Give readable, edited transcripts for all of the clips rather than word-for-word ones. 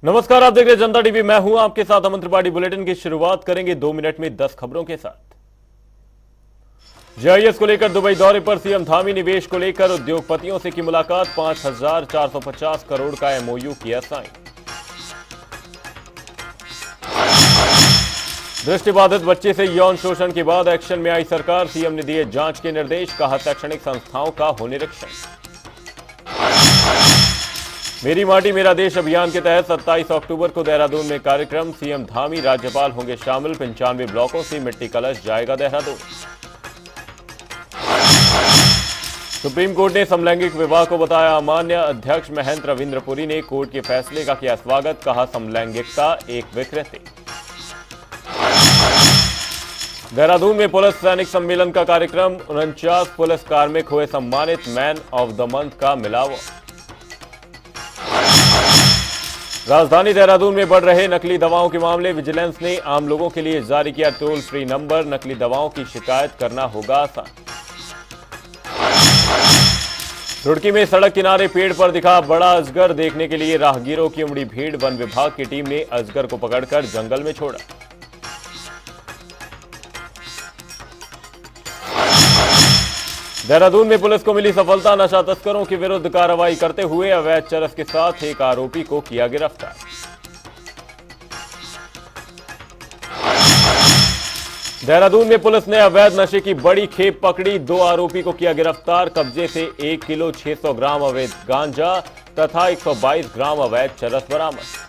नमस्कार, आप देख रहे हैं जनता टीवी। मैं हूं आपके साथ अमन त्रिपाठी। बुलेटिन की शुरुआत करेंगे 2 मिनट में 10 खबरों के साथ। जीआईएस को लेकर दुबई दौरे पर सीएम धामी। निवेश को लेकर उद्योगपतियों से की मुलाकात। 5,450 करोड़ का एमओयू किया साइन। दृष्टिबाधित बच्चे से यौन शोषण के बाद एक्शन में आई सरकार। सीएम ने दिए जांच के निर्देश। कहा शैक्षणिक संस्थाओं का हो निरीक्षण। मेरी माटी मेरा देश अभियान के तहत 27 अक्टूबर को देहरादून में कार्यक्रम। सीएम धामी, राज्यपाल होंगे शामिल। 95 ब्लॉकों से मिट्टी कलश जाएगा देहरादून। सुप्रीम कोर्ट ने समलैंगिक विवाह को बताया अमान्य। अध्यक्ष महेंद्र रविंद्रपुरी ने कोर्ट के फैसले का किया स्वागत। कहा समलैंगिकता एक विकृति। देहरादून में पुलिस सैनिक सम्मेलन का कार्यक्रम। 49 पुलिस कार्मिक हुए सम्मानित। मैन ऑफ द मंथ का मिला अवार्ड। राजधानी देहरादून में बढ़ रहे नकली दवाओं के मामले। विजिलेंस ने आम लोगों के लिए जारी किया टोल फ्री नंबर। नकली दवाओं की शिकायत करना होगा आसान। रुड़की में सड़क किनारे पेड़ पर दिखा बड़ा अजगर। देखने के लिए राहगीरों की उमड़ी भीड़। वन विभाग की टीम ने अजगर को पकड़कर जंगल में छोड़ा। देहरादून में पुलिस को मिली सफलता। नशा तस्करों के विरुद्ध कार्रवाई करते हुए अवैध चरस के साथ एक आरोपी को किया गिरफ्तार। देहरादून में पुलिस ने अवैध नशे की बड़ी खेप पकड़ी। 2 आरोपी को किया गिरफ्तार। कब्जे से 1 किलो 600 ग्राम अवैध गांजा तथा 122 ग्राम अवैध चरस बरामद।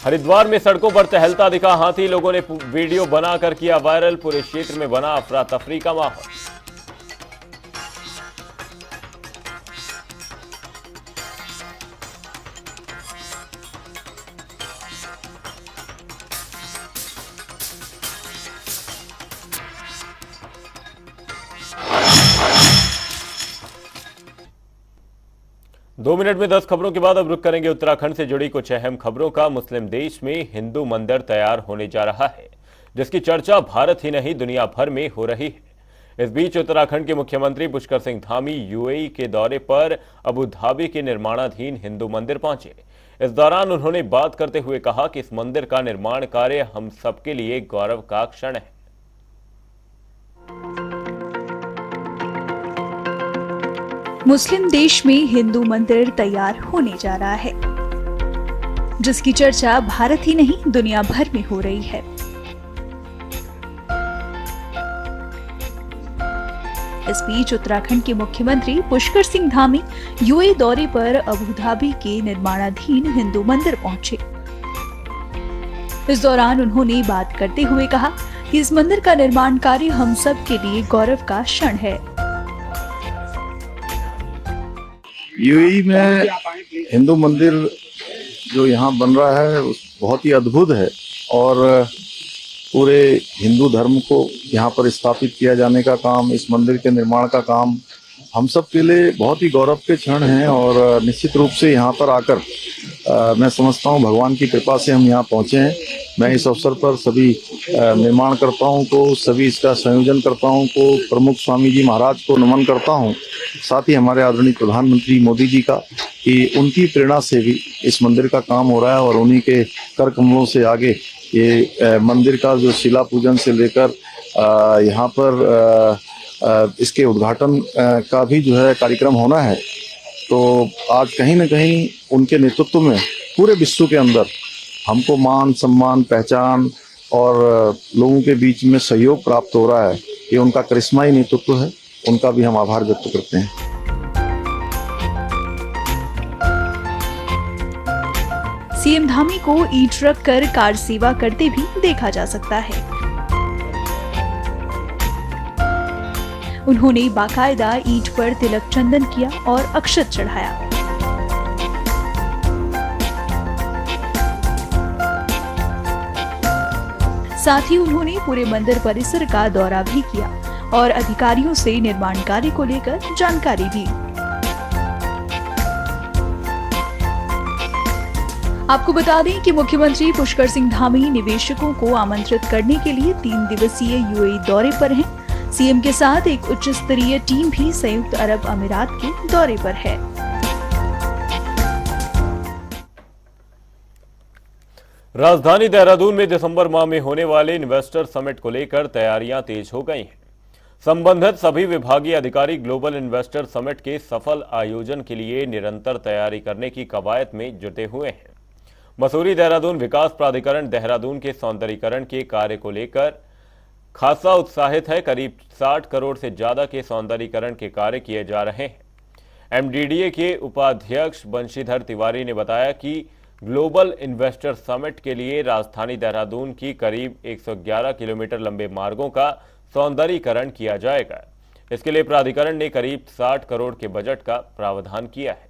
हरिद्वार में सड़कों पर टहलता दिखा हाथी। लोगों ने वीडियो बनाकर किया वायरल। पूरे क्षेत्र में बना अफरा तफरी का माहौल। दो मिनट में 10 खबरों के बाद अब रुक करेंगे उत्तराखंड से जुड़ी कुछ अहम खबरों का। मुस्लिम देश में हिंदू मंदिर तैयार होने जा रहा है, जिसकी चर्चा भारत ही नहीं दुनिया भर में हो रही है। इस बीच उत्तराखंड के मुख्यमंत्री पुष्कर सिंह धामी यूएई के दौरे पर अबू धाबी के निर्माणाधीन हिंदू मंदिर पहुंचे। इस दौरान उन्होंने बात करते हुए कहा कि इस मंदिर का निर्माण कार्य हम सबके लिए गौरव का क्षण है। मुस्लिम देश में हिंदू मंदिर तैयार होने जा रहा है, जिसकी चर्चा भारत ही नहीं दुनिया भर में हो रही है। इस बीच उत्तराखंड के मुख्यमंत्री पुष्कर सिंह धामी यूएई दौरे पर अबू धाबी के निर्माणाधीन हिंदू मंदिर पहुंचे। इस दौरान उन्होंने बात करते हुए कहा कि इस मंदिर का निर्माण कार्य हम सब के लिए गौरव का क्षण है। यूएई में हिंदू मंदिर जो यहाँ बन रहा है बहुत ही अद्भुत है और पूरे हिंदू धर्म को यहाँ पर स्थापित किया जाने का काम, इस मंदिर के निर्माण का काम हम सब के लिए बहुत ही गौरव के क्षण हैं। और निश्चित रूप से यहाँ पर आकर मैं समझता हूँ भगवान की कृपा से हम यहाँ पहुँचे हैं। मैं इस अवसर पर सभी निर्माणकर्ताओं को, सभी इसका संयोजन कर्ताओं को, प्रमुख स्वामी जी महाराज को नमन करता हूँ। साथ ही हमारे आदरणीय प्रधानमंत्री मोदी जी का, कि उनकी प्रेरणा से भी इस मंदिर का काम हो रहा है और उन्हीं के कर कमलों से आगे ये मंदिर का जो शिला पूजन से लेकर यहाँ पर इसके उद्घाटन का भी जो है कार्यक्रम होना है। तो आज कहीं ना कहीं उनके नेतृत्व में पूरे विश्व के अंदर हमको मान सम्मान, पहचान और लोगों के बीच में सहयोग प्राप्त हो रहा है। ये उनका करिश्माई नेतृत्व है, उनका भी हम आभार व्यक्त करते हैं। सीएम धामी को ईंट रख कर कार सेवा करते भी देखा जा सकता है। उन्होंने बाकायदा ईंट पर तिलक चंदन किया और अक्षत चढ़ाया। साथ ही उन्होंने पूरे मंदिर परिसर का दौरा भी किया और अधिकारियों से निर्माण कार्य को लेकर जानकारी दी। आपको बता दें कि मुख्यमंत्री पुष्कर सिंह धामी निवेशकों को आमंत्रित करने के लिए 3 दिवसीय यूएई दौरे पर हैं। सीएम के साथ एक उच्च स्तरीय टीम भी संयुक्त अरब अमीरात के दौरे पर है। राजधानी देहरादून में दिसंबर माह में होने वाले इन्वेस्टर समिट को लेकर तैयारियां तेज हो गई हैं। संबंधित सभी विभागीय अधिकारी ग्लोबल इन्वेस्टर समिट के सफल आयोजन के लिए निरंतर तैयारी करने की कवायद में जुटे हुए हैं। मसूरी देहरादून विकास प्राधिकरण देहरादून के सौंदर्यीकरण के कार्य को लेकर खासा उत्साहित है। करीब 60 करोड़ से ज्यादा के सौंदर्यीकरण के कार्य किए जा रहे हैं। एमडीडीए के उपाध्यक्ष बंशीधर तिवारी ने बताया कि ग्लोबल इन्वेस्टर समिट के लिए राजधानी देहरादून की करीब 111 किलोमीटर लंबे मार्गों का सौंदर्यीकरण किया जाएगा। इसके लिए प्राधिकरण ने करीब 60 करोड़ के बजट का प्रावधान किया है।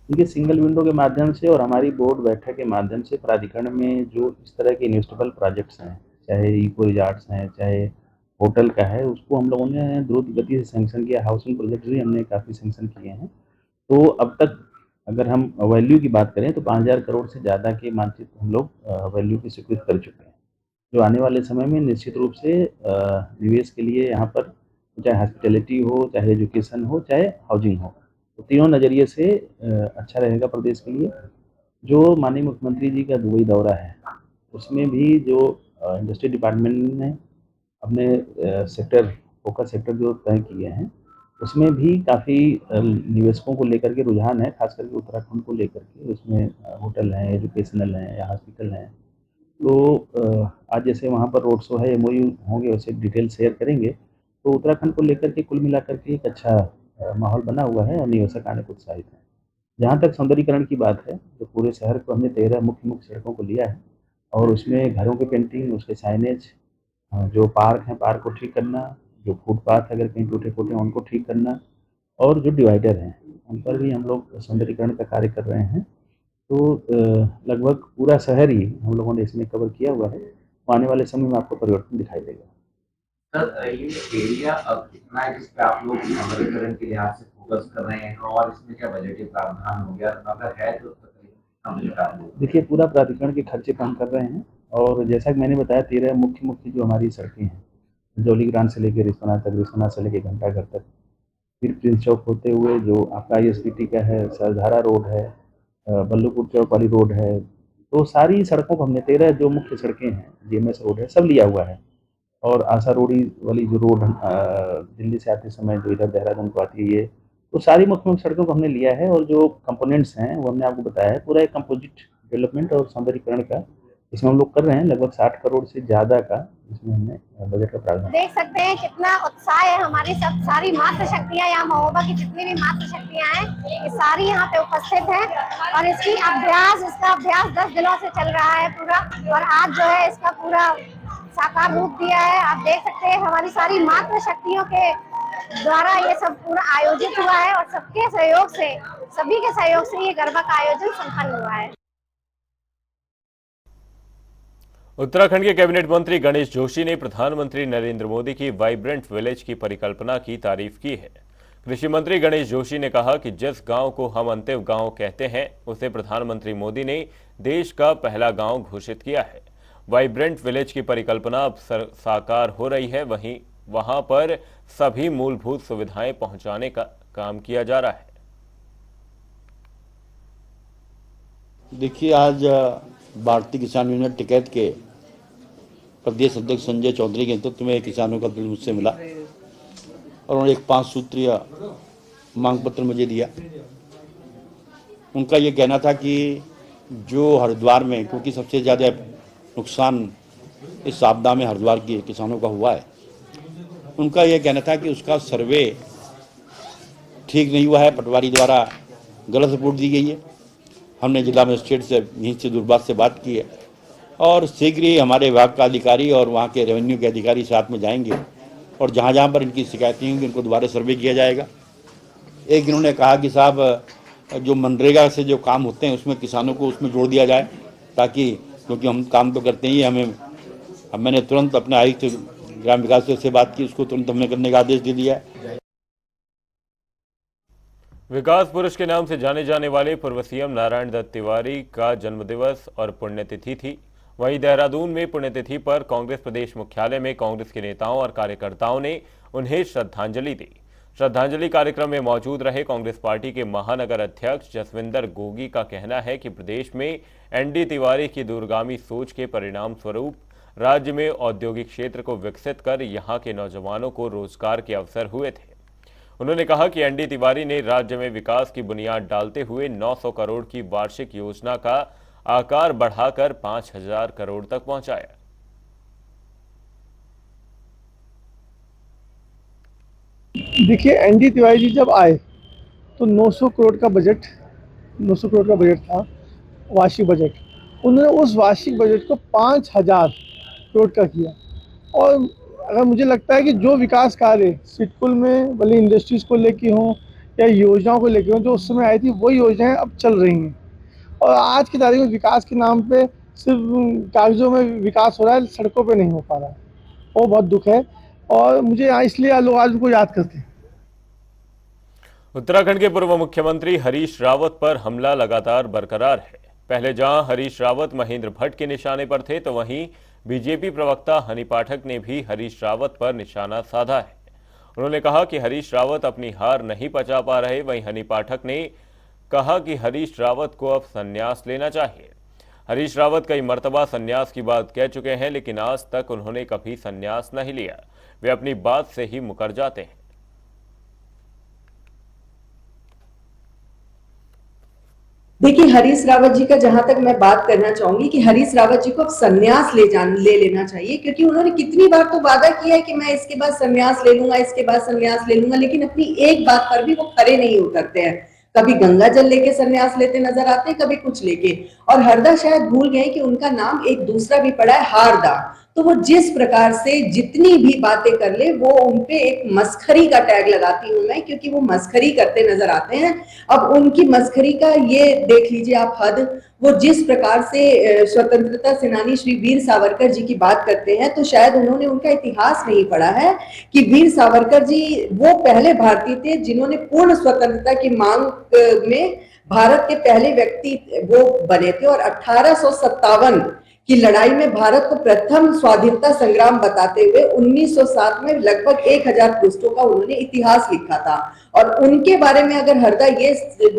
देखिए, सिंगल विंडो के माध्यम से और हमारी बोर्ड बैठक के माध्यम से प्राधिकरण में जो इस तरह के इन्वेस्टेबल प्रोजेक्ट्स हैं, चाहे इको रिजॉर्ट्स हैं, चाहे होटल का है, उसको हम लोगों ने द्रुत गति से सैंक्शन किया। हाउसिंग प्रोजेक्ट्स भी हमने काफ़ी सैंक्शन किए हैं। तो अब तक अगर हम वैल्यू की बात करें तो 5000 करोड़ से ज़्यादा के मानचित्र हम लोग वैल्यू की स्वीकृत कर चुके हैं, जो आने वाले समय में निश्चित रूप से निवेश के लिए यहाँ पर चाहे हॉस्पिटैलिटी हो, चाहे एजुकेशन हो, चाहे हाउसिंग हो, तो तीनों नज़रिए से अच्छा रहेगा प्रदेश के लिए। जो माननीय मुख्यमंत्री जी का दुबई दौरा है, उसमें भी जो इंडस्ट्री डिपार्टमेंट ने अपने सेक्टर फोकस सेक्टर जो तय किए हैं, उसमें भी काफ़ी निवेशकों को लेकर के रुझान है, खास करके उत्तराखंड को लेकर के। उसमें होटल हैं, एजुकेशनल हैं या हॉस्पिटल हैं। तो आज जैसे वहाँ पर रोड शो है, एमओयू होंगे, वैसे डिटेल शेयर करेंगे। तो उत्तराखंड को लेकर के कुल मिलाकर के एक अच्छा माहौल बना हुआ है और निवेशक आने को उत्साहित हैं। जहाँ तक सौंदर्यीकरण की बात है, तो पूरे शहर को हमने 13 मुख्य सड़कों को लिया है और उसमें घरों की पेंटिंग, उसके साइनेज, जो पार्क हैं, पार्क को ठीक करना, जो फुटपाथ अगर कहीं टूटे-फूटे हैं उनको ठीक करना और जो डिवाइडर हैं, उन पर भी हम लोग सौंदर्यीकरण का कार्य कर रहे हैं। तो लगभग पूरा शहर ही हम लोगों ने इसमें कवर किया हुआ है। तो आने वाले समय में आपको परिवर्तन दिखाई देगा। सर, ये एरिया अब कितना है जिस पे आप लोग सौंदर्यीकरण के लिहाज से फोकस कर रहे हैं और इसमें क्या बजटीय प्रावधान हो गया, अगर है तो तकरीबन कितना बजट आप लोग? देखिए, पूरा प्राधिकरण के खर्चे कम कर रहे हैं और जैसा कि मैंने बताया 13 मुख्य जो हमारी सड़कें हैं, जौलीग्रांट से लेकर रिस्पना तक, रिस्पना से लेकर घंटाघर तक, फिर प्रिंस चौक होते हुए जो आपका ISBT का है, सरधारा रोड है, बल्लूपुर चौक वाली रोड है। तो सारी सड़कों को हमने 13 जो मुख्य सड़कें हैं, GMS रोड है, सब लिया हुआ है। और आशा रोडी वाली जो रोड दिल्ली से आते समय जो इधर देहरादून को आती है, ये तो सारी मुख्य सड़कों को हमने लिया है। और जो कंपोनेंट्स हैं वो हमने आपको बताया है। पूरा एक कंपोजिट डेवलपमेंट और सौंदर्यीकरण का इसमें हम लोग कर रहे हैं। लगभग 60 करोड़ से ज़्यादा का इसमें हमने बजट का प्रावधान। देख सकते हैं कितना उत्साह है। हमारी सब सारी मातृ शक्तियाँ, यहाँ महोबा की जितनी भी मातृ शक्तियाँ हैं, ये सारी यहाँ पे उपस्थित हैं और इसका अभ्यास 10 दिनों से चल रहा है पूरा। और आज जो है इसका पूरा साकार रूप दिया है। आप देख सकते हैं हमारी सारी मातृ शक्तियों के द्वारा ये सब पूरा आयोजित हुआ है और सबके सहयोग से, सभी के सहयोग से ये गरबा का आयोजन संपन्न हुआ है। उत्तराखंड के कैबिनेट मंत्री गणेश जोशी ने प्रधानमंत्री नरेंद्र मोदी की वाइब्रेंट विलेज की परिकल्पना की तारीफ की है। कृषि मंत्री गणेश जोशी ने कहा कि जिस गांव को हम अंत्य गांव कहते हैं, उसे प्रधानमंत्री मोदी ने देश का पहला गांव घोषित किया है। वाइब्रेंट विलेज की परिकल्पना अब साकार हो रही है, वहीं वहां पर सभी मूलभूत सुविधाएं पहुंचाने का काम किया जा रहा है। देखिए, आज भारतीय किसान यूनियन टिकैत के प्रदेश अध्यक्ष संजय चौधरी के नेतृत्व में किसानों का बिल मुझसे मिला और उन्होंने एक 5 सूत्रीय मांग पत्र मुझे दिया। उनका ये कहना था कि जो हरिद्वार में, क्योंकि सबसे ज़्यादा नुकसान इस आपदा में हरिद्वार के किसानों का हुआ है, उनका यह कहना था कि उसका सर्वे ठीक नहीं हुआ है, पटवारी द्वारा गलत रिपोर्ट दी गई है। हमने जिला मजिस्ट्रेट से यहीं से दूरबात से बात की है और शीघ्र ही हमारे विभाग का अधिकारी और वहाँ के रेवेन्यू के अधिकारी साथ में जाएंगे और जहाँ जहाँ पर इनकी शिकायतें होंगी उनको दोबारा सर्वे किया जाएगा। एक इन्होंने कहा कि साहब जो मनरेगा से जो काम होते हैं उसमें किसानों को उसमें जोड़ दिया जाए, ताकि क्योंकि हम काम तो करते ही, मैंने तुरंत अपने आयुक्त ग्राम विकास से बात की, उसको तुरंत हमने करने का आदेश दे दिया है। विकास पुरुष के नाम से जाने जाने वाले पूर्व सीएम नारायण दत्त तिवारी का जन्मदिवस और पुण्यतिथि थी। वहीं देहरादून में पुण्यतिथि पर कांग्रेस प्रदेश मुख्यालय में कांग्रेस के नेताओं और कार्यकर्ताओं ने उन्हें श्रद्धांजलि दी। श्रद्धांजलि कार्यक्रम में मौजूद रहे कांग्रेस पार्टी के महानगर अध्यक्ष जसविंदर गोगी का कहना है कि प्रदेश में एनडी तिवारी की दूरगामी सोच के परिणाम स्वरूप राज्य में औद्योगिक क्षेत्र को विकसित कर यहां के नौजवानों को रोजगार के अवसर हुए थे। उन्होंने कहा कि एनडी तिवारी ने राज्य में विकास की बुनियाद डालते हुए 900 करोड़ की वार्षिक योजना का आकार बढ़ाकर 5000 करोड़ तक पहुंचाया। देखिए, एनडी तिवारी जी जब आए तो 900 करोड़ का बजट था, वार्षिक बजट। उन्होंने उस वार्षिक बजट को 5000 करोड़ का किया। और अगर मुझे लगता है कि जो विकास कार्य सिडकुल में भले इंडस्ट्रीज को लेके हों या योजनाओं को लेके हों, जो उस समय आई थी वही योजनाएं अब चल रही हैं। और आज की तारीख में विकास के नाम पे सिर्फ कागजों में विकास हो रहा है, सड़कों पे नहीं हो पा रहा है। वो बहुत दुख है और मुझे इसलिए लोग आज उनको याद करते हैं। उत्तराखंड के पूर्व मुख्यमंत्री हरीश रावत पर हमला लगातार बरकरार है। पहले जहां हरीश रावत महेंद्र भट्ट के निशाने पर थे, तो वहीं बीजेपी प्रवक्ता हनी पाठक ने भी हरीश रावत पर निशाना साधा है। उन्होंने कहा कि हरीश रावत अपनी हार नहीं पचा पा रहे। वहीं हनी पाठक ने कहा कि हरीश रावत को अब संन्यास लेना चाहिए। हरीश रावत कई मर्तबा संन्यास की बात कह चुके हैं, लेकिन आज तक उन्होंने कभी संन्यास नहीं लिया। वे अपनी बात से ही मुकर जाते हैं। देखिए, हरीश रावत जी का जहां तक मैं बात करना चाहूंगी कि हरीश रावत जी को अब संन्यास ले लेना चाहिए, क्योंकि उन्होंने कितनी बार तो वादा किया है कि मैं इसके बाद संन्यास ले लूंगा, इसके बाद संन्यास ले लूंगा, लेकिन अपनी एक बात पर भी वो खरे नहीं उतरते हैं। कभी गंगा जल लेके संन्यास लेते नजर आते हैं, कभी कुछ लेके। और हरदा शायद भूल गए कि उनका नाम एक दूसरा भी पड़ा है, हारदा। तो वो जिस प्रकार से जितनी भी बातें कर ले, वो उनपे एक मस्खरी का टैग लगाती हूं मैं, क्योंकि वो मस्खरी करते नजर आते हैं। अब उनकी मस्खरी का ये देख लीजिए आप हद। वो जिस प्रकार से स्वतंत्रता सेनानी श्री वीर सावरकर जी की बात करते हैं, तो शायद उन्होंने उनका इतिहास नहीं पढ़ा है कि वीर सावरकर जी वो पहले भारतीय थे जिन्होंने पूर्ण स्वतंत्रता की मांग में भारत के पहले व्यक्ति वो बने थे। और 1857 की लड़ाई में भारत को प्रथम स्वाधीनता संग्राम बताते हुए 1907 में लगभग 1000 पृष्ठों का उन्होंने इतिहास लिखा था। और उनके बारे में अगर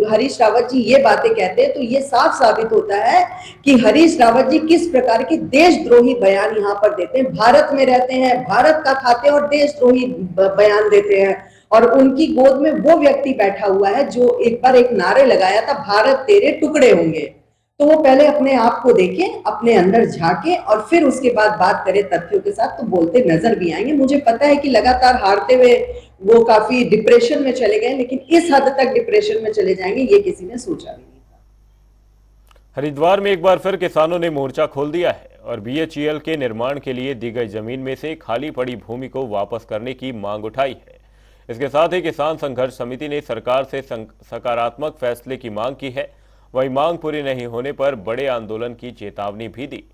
हरीश रावत जी ये बातें कहते हैं, तो ये साफ साबित होता है कि हरीश रावत जी किस प्रकार के देशद्रोही बयान यहाँ पर देते हैं। भारत में रहते हैं, भारत का खाते और देशद्रोही बयान देते हैं। और उनकी गोद में वो व्यक्ति बैठा हुआ है जो एक बार एक नारे लगाया था, भारत तेरे टुकड़े होंगे। तो वो पहले अपने आप को देखें, अपने अंदर झांके और फिर उसके बाद बात करें तथ्यों के साथ, तो बोलते नजर भी आएंगे। मुझे पता है कि लगातार हारते हुए वो काफी डिप्रेशन में चले गए, लेकिन इस हद तक डिप्रेशन में चले जाएंगे ये किसी ने सोचा भी नहीं था। हरिद्वार में एक बार फिर किसानों ने मोर्चा खोल दिया है और बीएचईएल के निर्माण के लिए दी गई जमीन में से खाली पड़ी भूमि को वापस करने की मांग उठाई है। इसके साथ ही किसान संघर्ष समिति ने सरकार से सकारात्मक फैसले की मांग की है। वही मांग पूरी नहीं होने पर बड़े आंदोलन की चेतावनी भी दी।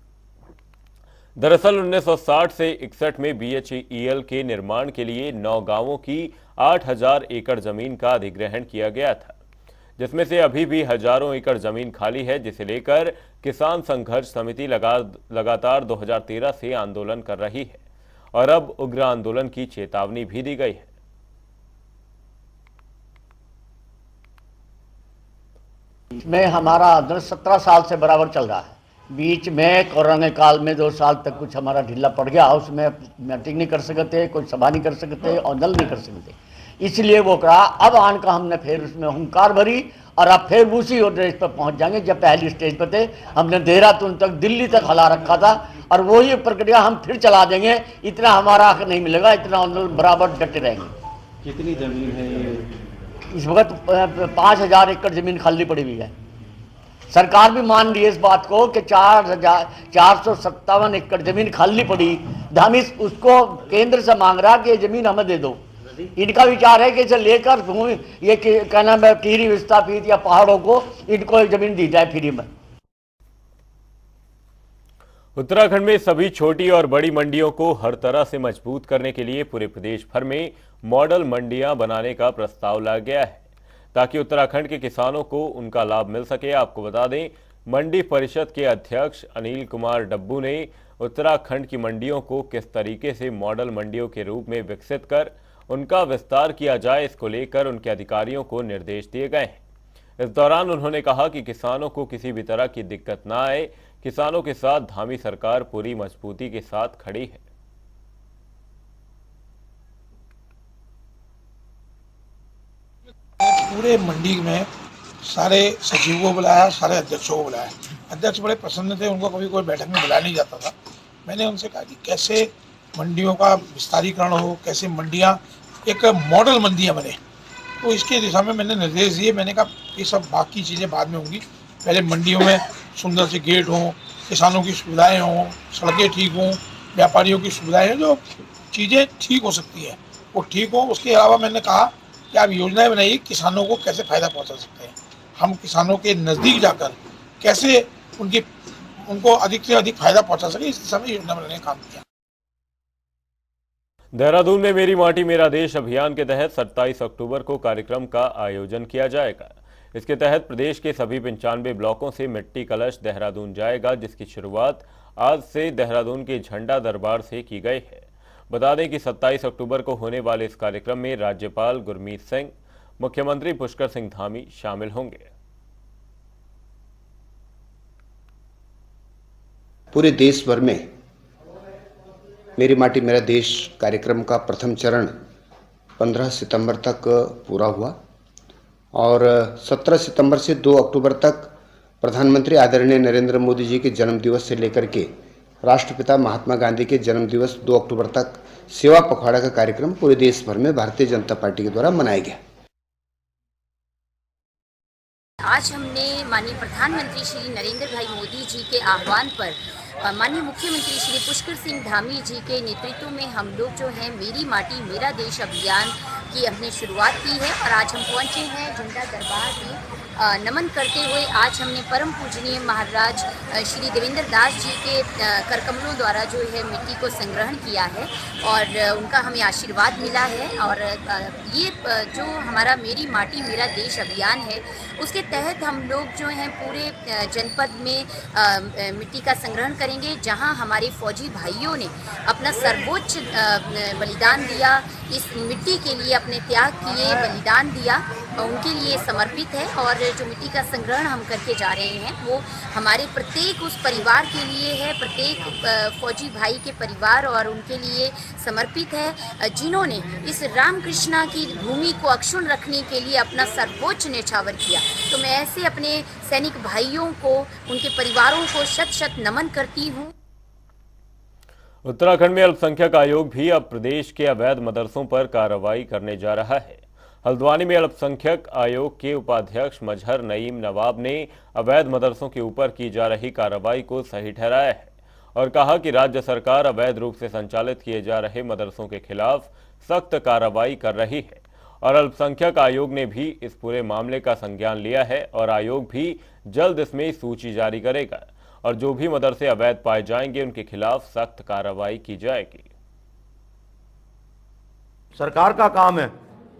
दरअसल 1960 से 61 में बीएचईएल के निर्माण के लिए 9 गांवों की 8000 एकड़ जमीन का अधिग्रहण किया गया था, जिसमें से अभी भी हजारों एकड़ जमीन खाली है, जिसे लेकर किसान संघर्ष समिति लगातार 2013 से आंदोलन कर रही है और अब उग्र आंदोलन की चेतावनी भी दी गई है। में हमारा आंदोलन 17 साल से बराबर चल रहा है। बीच में कोरोना काल में 2 साल तक कुछ हमारा ढीला पड़ गया, उसमें मीटिंग नहीं कर सकते, कोई सभा नहीं कर सकते और दल नहीं कर सकते, इसलिए वो करा। अब आन का हमने फिर उसमें हुंकार भरी और अब फिर उसी स्टेज पर पहुंच जाएंगे जब पहली स्टेज पर थे। हमने देहरादून तक, दिल्ली तक हला रखा था और वही प्रक्रिया हम फिर चला देंगे। इतना हमारा हक नहीं मिलेगा, इतना आंदोलन बराबर डटे रहेंगे। कितनी जमीन है ये? इस वक्त 5000 एकड़ जमीन खाली पड़ी हुई है। सरकार भी मान रही है इस बात को कि 457 एकड़ जमीन खाली पड़ी। हम उसको केंद्र से मांग रहा कि ये जमीन हमें दे दो। इनका विचार है कि इसे लेकर भूमि ये क्या नाम है, टिहरी विस्थापित या पहाड़ों को इनको एक जमीन दी जाए फ्री में। उत्तराखंड में सभी छोटी और बड़ी मंडियों को हर तरह से मजबूत करने के लिए पूरे प्रदेश भर में मॉडल मंडियां बनाने का प्रस्ताव लाया गया है, ताकि उत्तराखंड के किसानों को उनका लाभ मिल सके। आपको बता दें, मंडी परिषद के अध्यक्ष अनिल कुमार डब्बू ने उत्तराखंड की मंडियों को किस तरीके से मॉडल मंडियों के रूप में विकसित कर उनका विस्तार किया जाए, इसको लेकर उनके अधिकारियों को निर्देश दिए गए हैं। इस दौरान उन्होंने कहा कि किसानों को किसी भी तरह की दिक्कत न आए। किसानों के साथ धामी सरकार पूरी मजबूती के साथ खड़ी है। पूरे मंडी में सारे सचिवों को बुलाया, सारे अध्यक्षों को बुलाया। अध्यक्ष बड़े प्रसन्न थे, उनको कभी कोई बैठक में बुलाया नहीं जाता था। मैंने उनसे कहा कि कैसे मंडियों का विस्तारीकरण हो, कैसे मंडियां एक मॉडल मंडियां बने, तो इसके दिशा में मैंने निर्देश दिए। मैंने कहा ये सब बाकी चीज़ें बाद में होंगी, पहले मंडियों में सुंदर से गेट हों, किसानों की सुविधाएँ हों, सड़कें ठीक हों, व्यापारियों की सुविधाएँ हों, जो चीज़ें ठीक हो सकती हैं वो ठीक हो। उसके अलावा मैंने कहा कि आप योजनाएं बनाइए, किसानों को कैसे फ़ायदा पहुंचा सकते हैं, हम किसानों के नज़दीक जाकर कैसे उनको अधिक से अधिक फायदा पहुंचा सके, इस दिशा में योजना बनाने का काम किया। देहरादून में मेरी माटी मेरा देश अभियान के तहत 27 अक्टूबर को कार्यक्रम का आयोजन किया जाएगा। इसके तहत प्रदेश के सभी 95 ब्लॉकों से मिट्टी कलश देहरादून जाएगा, जिसकी शुरुआत आज से देहरादून के झंडा दरबार से की गई है। बता दें कि 27 अक्टूबर को होने वाले इस कार्यक्रम में राज्यपाल गुरमीत सिंह, मुख्यमंत्री पुष्कर सिंह धामी शामिल होंगे। पूरे देश भर में मेरी माटी मेरा देश कार्यक्रम का प्रथम चरण 15 सितंबर तक पूरा हुआ और 17 सितंबर से 2 अक्टूबर तक प्रधानमंत्री आदरणीय नरेंद्र मोदी जी के जन्मदिवस से लेकर के राष्ट्रपिता महात्मा गांधी के जन्मदिवस 2 अक्टूबर तक सेवा पखवाड़ा का कार्यक्रम पूरे देश भर में भारतीय जनता पार्टी के द्वारा मनाया गया। आज हमने माननीय प्रधानमंत्री श्री नरेंद्र भाई मोदी जी के आह्वान पर माननीय मुख्यमंत्री श्री पुष्कर सिंह धामी जी के नेतृत्व में हम लोग जो है मेरी माटी मेरा देश अभियान की हमने शुरुआत की है और आज हम पहुंचे हैं झंडा दरबार में नमन करते हुए। आज हमने परम पूजनीय महाराज श्री देवेंद्र दास जी के करकमलों द्वारा जो है मिट्टी को संग्रहण किया है और उनका हमें आशीर्वाद मिला है। और ये जो हमारा मेरी माटी मेरा देश अभियान है उसके तहत हम लोग जो हैं पूरे जनपद में मिट्टी का संग्रहण करेंगे, जहां हमारे फौजी भाइयों ने अपना सर्वोच्च बलिदान दिया, इस मिट्टी के लिए अपने त्याग किए, बलिदान दिया, उनके लिए समर्पित है। और जो मिट्टी का संग्रहण हम करके जा रहे हैं वो हमारे प्रत्येक उस परिवार के लिए है, प्रत्येक फौजी भाई के परिवार और उनके लिए समर्पित है जिन्होंने इस रामकृष्णा की भूमि को अक्षुण्ण रखने के लिए अपना सर्वोच्च न्यौछावर किया। तो मैं ऐसे अपने सैनिक भाइयों को, उनके परिवारों को शत शत नमन करती हूँ। उत्तराखंड में अल्पसंख्यक आयोग भी अब प्रदेश के अवैध मदरसों पर कार्रवाई करने जा रहा है। हल्द्वानी में अल्पसंख्यक आयोग के उपाध्यक्ष मजहर नईम नवाब ने अवैध मदरसों के ऊपर की जा रही कार्रवाई को सही ठहराया है और कहा कि राज्य सरकार अवैध रूप से संचालित किए जा रहे मदरसों के खिलाफ सख्त कार्रवाई कर रही है और अल्पसंख्यक आयोग ने भी इस पूरे मामले का संज्ञान लिया है और आयोग भी जल्द इसमें सूची जारी करेगा और जो भी मदरसे अवैध पाए जाएंगे उनके खिलाफ सख्त कार्रवाई की जाएगी। सरकार का काम है,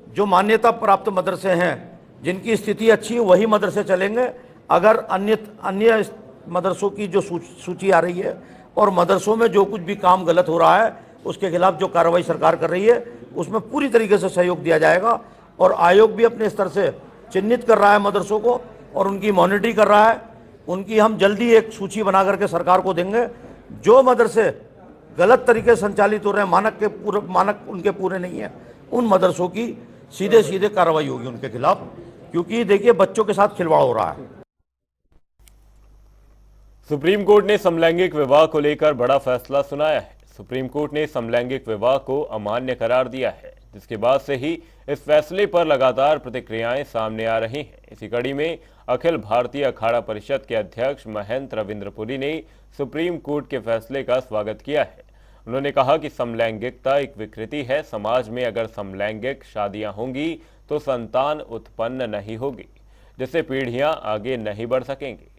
जो मान्यता प्राप्त मदरसे हैं जिनकी स्थिति अच्छी है वही मदरसे चलेंगे। अगर अन्य मदरसों की जो सूची आ रही है और मदरसों में जो कुछ भी काम गलत हो रहा है उसके खिलाफ जो कार्रवाई सरकार कर रही है उसमें पूरी तरीके से सहयोग दिया जाएगा। और आयोग भी अपने स्तर से चिन्हित कर रहा है मदरसों को और उनकी मॉनिटरिंग कर रहा है। उनकी हम जल्दी एक सूची बना करके सरकार को देंगे। जो मदरसे गलत तरीके से संचालित हो रहे हैं, मानक उनके पूरे नहीं है, उन मदरसों की सीधे कार्रवाई होगी उनके खिलाफ, क्योंकि देखिए बच्चों के साथ खिलवाड़ हो रहा है। सुप्रीम कोर्ट ने समलैंगिक विवाह को लेकर बड़ा फैसला सुनाया है। सुप्रीम कोर्ट ने समलैंगिक विवाह को अमान्य करार दिया है, जिसके बाद से ही इस फैसले पर लगातार प्रतिक्रियाएं सामने आ रही हैं। इसी कड़ी में अखिल भारतीय अखाड़ा परिषद के अध्यक्ष महंत रविंद्रपुरी ने सुप्रीम कोर्ट के फैसले का स्वागत किया है। उन्होंने कहा कि समलैंगिकता एक विकृति है। समाज में अगर समलैंगिक शादियां होंगी तो संतान उत्पन्न नहीं होगी, जिससे पीढ़ियां आगे नहीं बढ़ सकेंगी।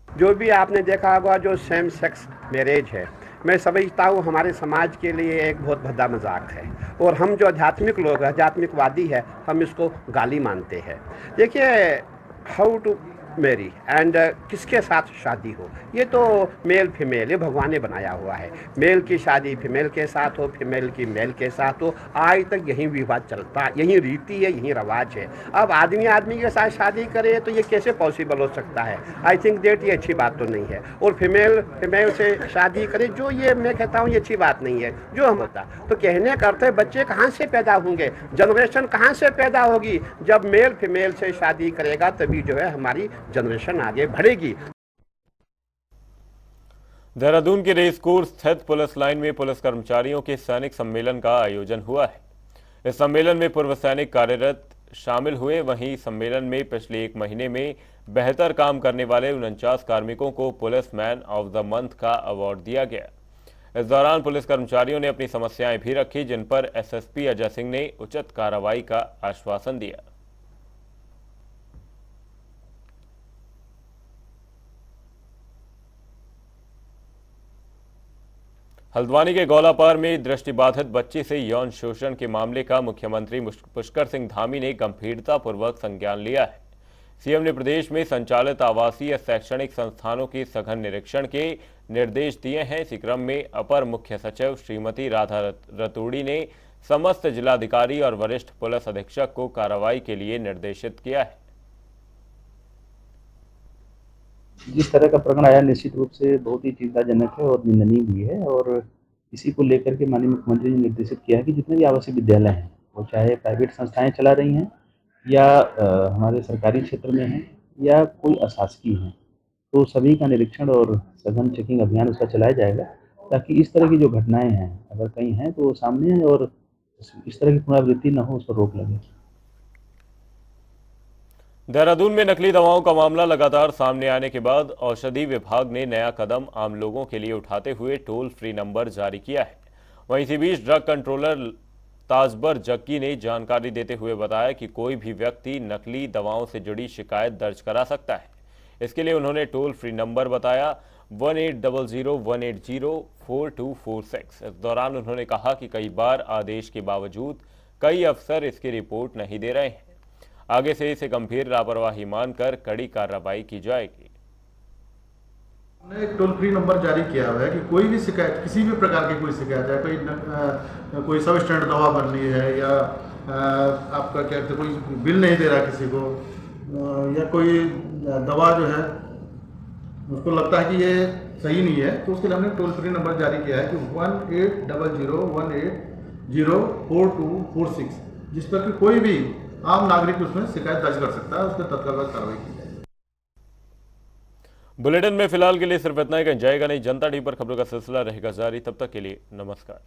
जो भी आपने देखा होगा जो सेम सेक्स मैरिज है, मैं समझता हूँ हमारे समाज के लिए एक बहुत भद्दा मजाक है और हम जो आध्यात्मिक लोग हैं, आध्यात्मिकवादी है, हम इसको गाली मानते हैं। देखिए, हाउ टू मैरी एंड किसके साथ शादी हो, ये तो मेल फीमेल ये भगवान ने बनाया हुआ है। मेल की शादी फीमेल के साथ हो, फीमेल की मेल के साथ हो, आज तक यही विवाद चलता, यही रीति है, यही रवाज है। अब आदमी आदमी के साथ शादी करे तो ये कैसे पॉसिबल हो सकता है? आई थिंक डेट ये अच्छी बात तो नहीं है। और फीमेल फीमेल से शादी करे, जो ये मैं कहता हूँ ये अच्छी बात नहीं है जो हम होता। तो कहने का अर्थ है बच्चे कहाँ से पैदा होंगे, जनरेशन कहाँ से पैदा होगी? जब मेल फीमेल से शादी करेगा तभी जो है हमारी जनरेशन आगे बढ़ेगी। देहरादून के रेस कोर्स स्थित पुलिस लाइन में पुलिस कर्मचारियों के सैनिक सम्मेलन का आयोजन हुआ है। इस सम्मेलन में पूर्व सैनिक कार्यरत शामिल हुए। वहीं सम्मेलन में पिछले 1 महीने में बेहतर काम करने वाले 49 कार्मिकों को police man of the month का अवार्ड दिया गया। इस दौरान पुलिस कर्मचारियों ने अपनी समस्याएं भी रखी, जिन पर एसएसपी अजय सिंह ने उचित कार्रवाई का आश्वासन दिया। हल्द्वानी के गौलापार में दृष्टिबाधित बच्ची से यौन शोषण के मामले का मुख्यमंत्री पुष्कर सिंह धामी ने गंभीरतापूर्वक संज्ञान लिया है। सीएम ने प्रदेश में संचालित आवासीय शैक्षणिक संस्थानों के सघन निरीक्षण के निर्देश दिए हैं। इसी क्रम में अपर मुख्य सचिव श्रीमती राधा रतूड़ी ने समस्त जिलाधिकारी और वरिष्ठ पुलिस अधीक्षक को कार्रवाई के लिए निर्देशित किया है। जिस तरह का प्रकरण आया निश्चित रूप से बहुत ही चिंताजनक है और निंदनीय भी है। और इसी को लेकर के माननीय मुख्यमंत्री ने निर्देशित किया है कि जितने भी आवासीय विद्यालय हैं, वो चाहे प्राइवेट संस्थाएं चला रही हैं या हमारे सरकारी क्षेत्र में हैं या कोई अशासकीय हैं, तो सभी का निरीक्षण और सघन चेकिंग अभियान उसका चलाया जाएगा, ताकि इस तरह की जो घटनाएं हैं अगर कहीं हैं तो वो सामने आए और इस तरह की पुनरावृत्ति न हो, उस पर रोक लगे। देहरादून में नकली दवाओं का मामला लगातार सामने आने के बाद औषधि विभाग ने नया कदम आम लोगों के लिए उठाते हुए टोल फ्री नंबर जारी किया है। वहीं इसी बीच ड्रग कंट्रोलर ताजबर जक्की ने जानकारी देते हुए बताया कि कोई भी व्यक्ति नकली दवाओं से जुड़ी शिकायत दर्ज करा सकता है। इसके लिए उन्होंने टोल फ्री नंबर बताया 1800-180-4246। इस दौरान उन्होंने कहा कि कई बार आदेश के बावजूद कई अफसर इसकी रिपोर्ट नहीं दे रहे हैं। आगे से इसे गंभीर लापरवाही मानकर कड़ी कार्रवाई की जाएगी। हमने एक टोल फ्री नंबर जारी किया हुआ है कि कोई भी शिकायत, किसी भी प्रकार की कोई शिकायत है, कोई सब स्टैंडर्ड दवा बन रही है या आपका क्या कहते, कोई बिल नहीं दे रहा किसी को, या कोई दवा जो है उसको लगता है कि ये सही नहीं है, तो उसके लिए हमने टोल फ्री नंबर जारी किया है कि 1800-180-4246, जिस पर कि कोई भी आम नागरिक उसमें शिकायत दर्ज कर सकता है, उस पर तत्काल कार्रवाई की जाए। बुलेटिन में फिलहाल के लिए सिर्फ इतना ही। कहीं जाएगा नहीं। जनता टी पर खबरों का सिलसिला रहेगा जारी। तब तक के लिए नमस्कार।